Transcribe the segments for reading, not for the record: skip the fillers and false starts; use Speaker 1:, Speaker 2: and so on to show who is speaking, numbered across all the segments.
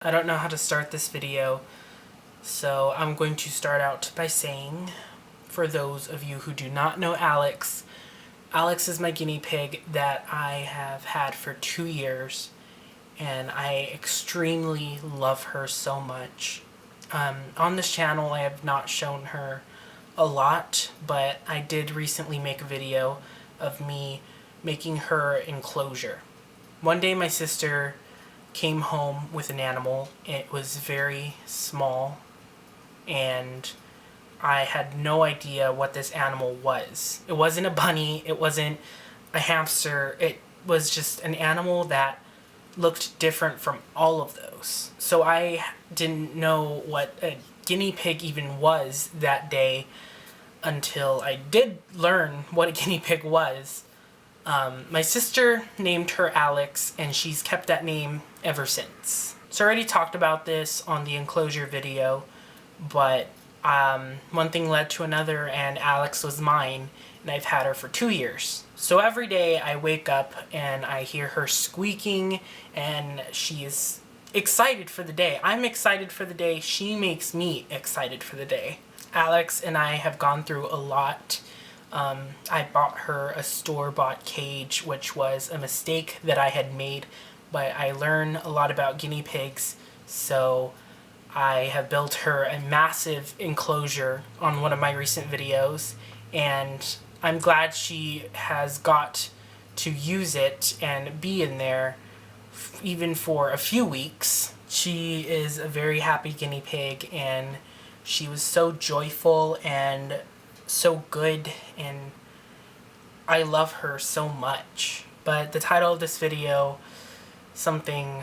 Speaker 1: I don't know how to start this video, so I'm going to start out by saying, for those of you who do not know Alex, Alex is my guinea pig that I have had for 2 years, and I extremely love her so much. On this channel, I have not shown her a lot, but I did recently make a video of me making her enclosure. One day my sister came home with an animal. It was very small, and I had no idea what this animal was. It wasn't a bunny, it wasn't a hamster, it was just an animal that looked different from all of those. So I didn't know what a guinea pig even was that day until I did learn what a guinea pig was. My sister named her Alex, and she's kept that name ever since. So I already talked about this on the enclosure video, but one thing led to another, and Alex was mine, and I've had her for 2 years. So every day I wake up and I hear her squeaking, and she is excited for the day. I'm excited for the day. She makes me excited for the day. Alex and I have gone through a lot. I bought her a store-bought cage, which was a mistake that I had made, but I learned a lot about guinea pigs, so I have built her a massive enclosure on one of my recent videos, and I'm glad she has got to use it and be in there even for a few weeks. She is a very happy guinea pig, and she was so joyful and so good, and I love her so much. But the title of this video, something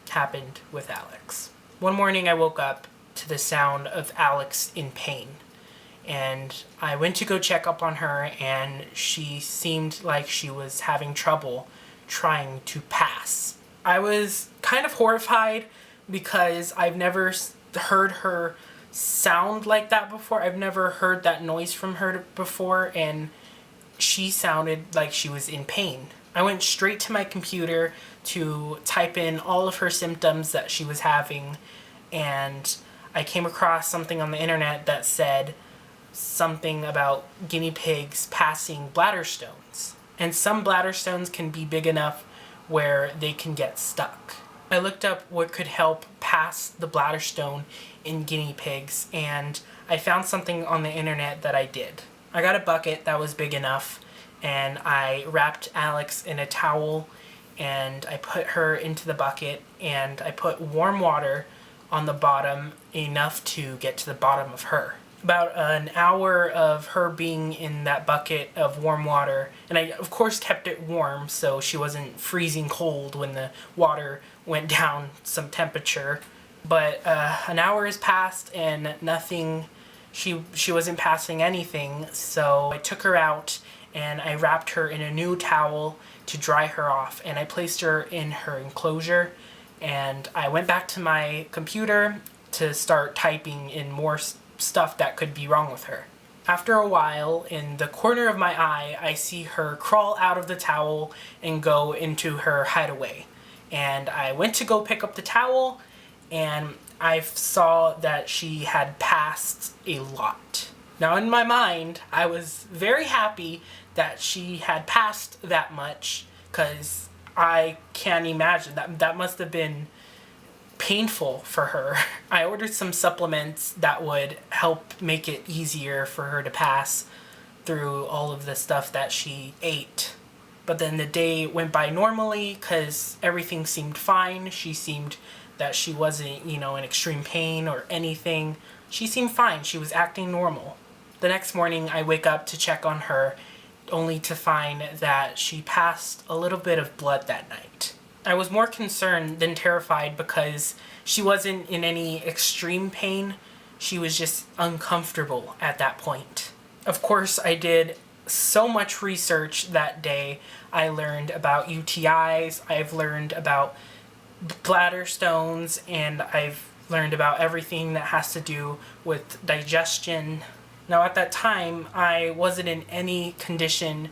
Speaker 1: happened with Alex. One morning I woke up to the sound of Alex in pain, and I went to go check up on her, and she seemed like she was having trouble trying to pass. I was kind of horrified because I've never heard her sound like that before. I've never heard that noise from her before, and she sounded like she was in pain. I went straight to my computer to type in all of her symptoms that she was having, and I came across something on the internet that said something about guinea pigs passing bladder stones. And some bladder stones can be big enough where they can get stuck. I looked up what could help pass the bladder stone in guinea pigs, and I found something on the internet that I did. I got a bucket that was big enough, and I wrapped Alex in a towel, and I put her into the bucket, and I put warm water on the bottom, enough to get to the bottom of her. About an hour of her being in that bucket of warm water, and I of course kept it warm so she wasn't freezing cold when the water went down some temperature. But an hour has passed and nothing, she wasn't passing anything, so I took her out and I wrapped her in a new towel to dry her off, and I placed her in her enclosure, and I went back to my computer to start typing in more stuff that could be wrong with her. After a while, in the corner of my eye, I see her crawl out of the towel and go into her hideaway. And I went to go pick up the towel, and I saw that she had passed a lot. Now in my mind, I was very happy that she had passed that much, because I can't imagine, that must have been painful for her. I ordered some supplements that would help make it easier for her to pass through all of the stuff that she ate. But then the day went by normally because everything seemed fine. She seemed that she wasn't, in extreme pain or anything. She seemed fine. She was acting normal. The next morning I wake up to check on her, only to find that she passed a little bit of blood that night. I was more concerned than terrified because she wasn't in any extreme pain. She was just uncomfortable at that point. Of course, I did so much research that day. I learned about UTIs, I've learned about bladder stones, and I've learned about everything that has to do with digestion. Now at that time, I wasn't in any condition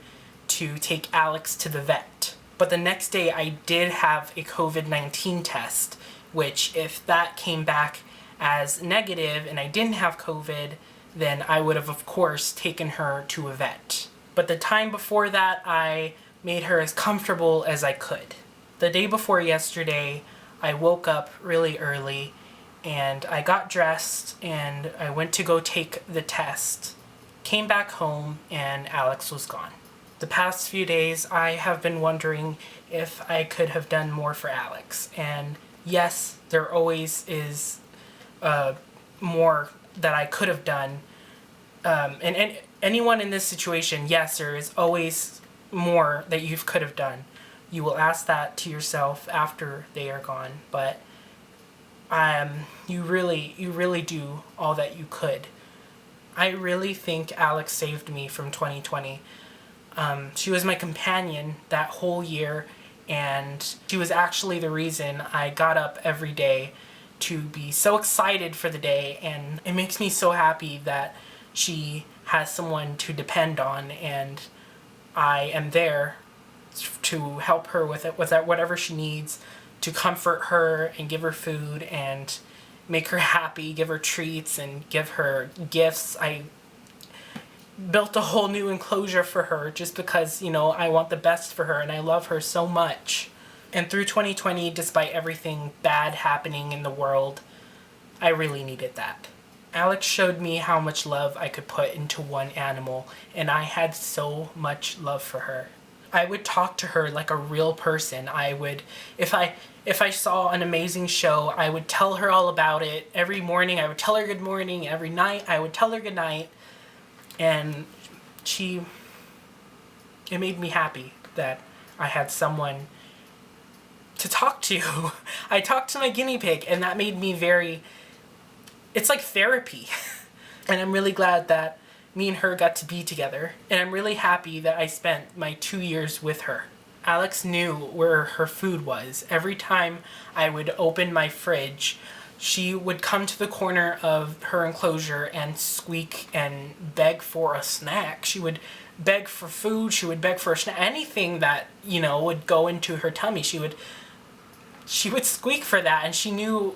Speaker 1: to take Alex to the vet. But the next day I did have a COVID-19 test, which if that came back as negative and I didn't have COVID, then I would have, of course, taken her to a vet. But the time before that, I made her as comfortable as I could. The day before yesterday, I woke up really early and I got dressed and I went to go take the test. Came back home and Alex was gone. The past few days, I have been wondering if I could have done more for Alex. And yes, there always is more that I could have done. And anyone in this situation, yes, there is always more that you could have done. You will ask that to yourself after they are gone. But you really do all that you could. I really think Alex saved me from 2020. She was my companion that whole year, and she was actually the reason I got up every day to be so excited for the day, and it makes me so happy that she has someone to depend on, and I am there to help her with whatever she needs, to comfort her and give her food and make her happy, give her treats and give her gifts. I built a whole new enclosure for her just because, you know, I want the best for her and I love her so much. And through 2020, despite everything bad happening in the world, I really needed that. Alex showed me how much love I could put into one animal, and I had so much love for her. I would talk to her like a real person. I would, if I saw an amazing show, I would tell her all about it. Every morning I would tell her good morning. Every night I would tell her good night. And it made me happy that I had someone to talk to. I talked to my guinea pig, and that made me it's like therapy. And I'm really glad that me and her got to be together. And I'm really happy that I spent my 2 years with her. Alex knew where her food was. Every time I would open my fridge, she would come to the corner of her enclosure and squeak and beg for a snack. She would beg for food. She would beg for a snack. Anything that, you know, would go into her tummy, she would squeak for that, and she knew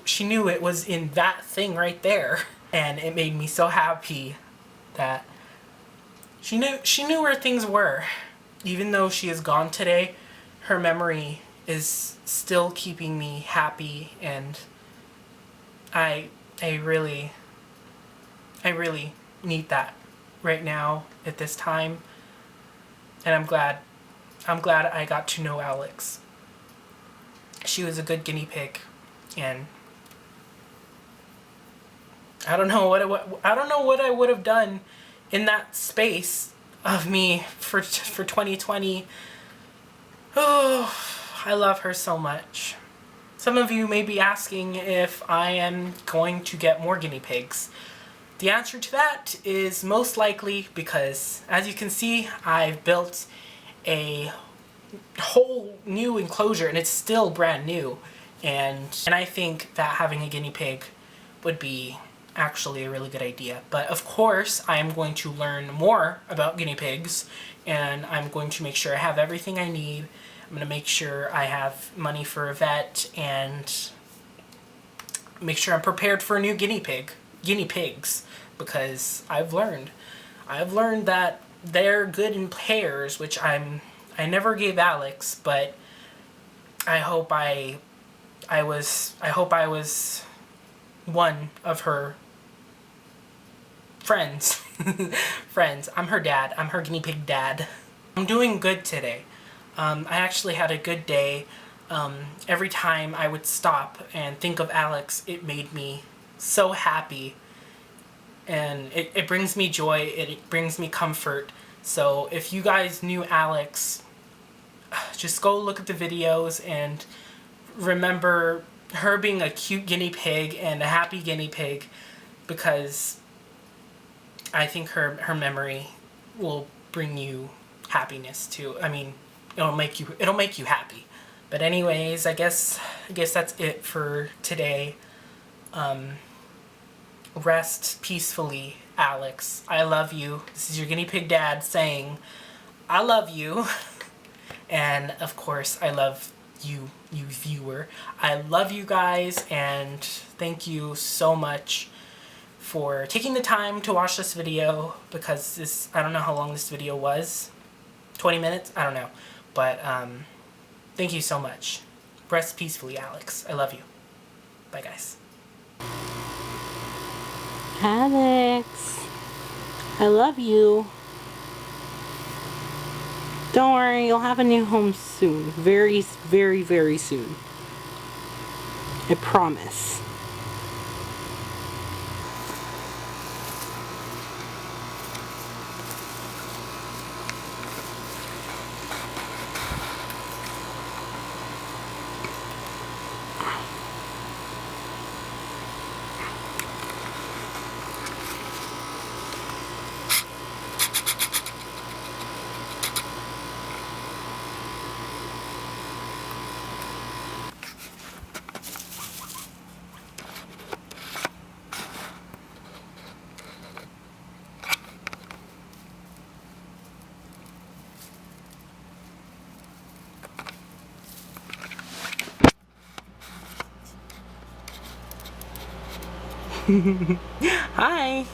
Speaker 1: it was in that thing right there. And it made me so happy that she knew where things were. Even though she is gone today, her memory is still keeping me happy, and I really need that right now at this time. And I'm glad I got to know Alex. She was a good guinea pig, and I don't know what I would have done in that space of me for 2020. Oh, I love her so much. Some of you may be asking if I am going to get more guinea pigs. The answer to that is most likely, because as you can see, I've built a whole new enclosure and it's still brand new, and I think that having a guinea pig would be actually a really good idea. But of course I am going to learn more about guinea pigs, and I'm going to make sure I have everything I need. I'm going to make sure I have money for a vet, and make sure I'm prepared for a new guinea pigs, because I've learned that they're good in pairs, which I never gave Alex, but I hope I was one of her friends. Friends. I'm her dad. I'm her guinea pig dad. I'm doing good today. I actually had a good day. Every time I would stop and think of Alex, it made me so happy. And it brings me joy. It brings me comfort. So if you guys knew Alex, just go look at the videos and remember her being a cute guinea pig and a happy guinea pig, because I think her memory will bring you happiness too. I mean, it'll make you happy. But anyways, I guess that's it for today. Rest peacefully, Alex. I love you. This is your guinea pig dad saying, I love you. And of course, I love you viewer. I love you guys, and thank you so much for taking the time to watch this video, because this, I don't know how long this video was. 20 minutes? I don't know. But thank you so much. Rest peacefully, Alex. I love you. Bye, guys.
Speaker 2: Alex, I love you. Don't worry, you'll have a new home soon. Very, very, very soon. I promise. Hi.